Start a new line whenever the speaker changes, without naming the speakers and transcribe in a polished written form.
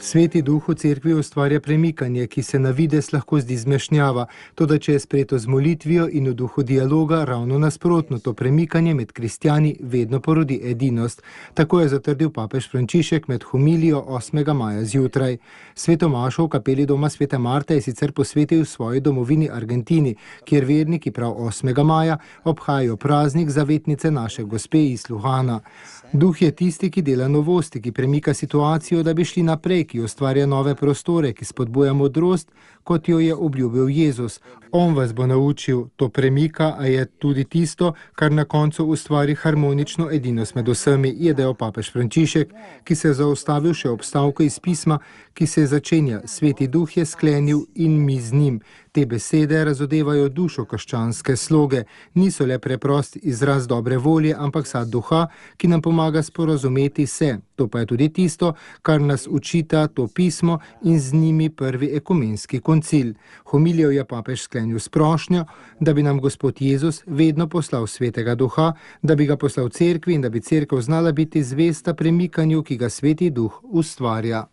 Sveti duh v cerkvi ustvarja premikanje, ki se na vides lahko zdi zmešnjava, toda če je sprejeto z molitvijo in v duhu dialoga, ravno nasprotno, to premikanje med kristjani vedno porodi edinost. Tako je zatrdil papež Frančišek med homilijo 8. maja zjutraj. Sveto mašo v kapeli doma Svete Marte je sicer posvetil svoji domovini Argentini, kjer verniki prav 8. maja obhajajo praznik zavetnice naše gospe iz Luhana. Duh je tisti, ki dela novosti, ki premika situacijo, da bi šli naprej, ki ustvarja nove prostore, ki spodbuja modrost, kot jo je obljubil Jezus. On vas bo naučil, to premika, a je tudi tisto, kar na koncu ustvari harmonično edinost med vsemi, je dejal papež Frančišek, ki se je zaustavil še ob stavku iz pisma, ki se začenja: Sveti duh je sklenil in mi z njim. Te besede razodevajo dušo krščanske sloge. Niso le preprost izraz dobre volje, ampak sad duha, ki nam pomaga sporazumeti se. To pa je tudi tisto, kar nas učita to pismo in z njimi prvi ekumenski koncil. Homilijo je papež sklenil s prošnjo, da bi nam Gospod Jezus vedno poslal Svetega duha, da bi ga poslal cerkvi in da bi cerkev znala biti zvesta premikanju, ki ga Sveti duh ustvarja.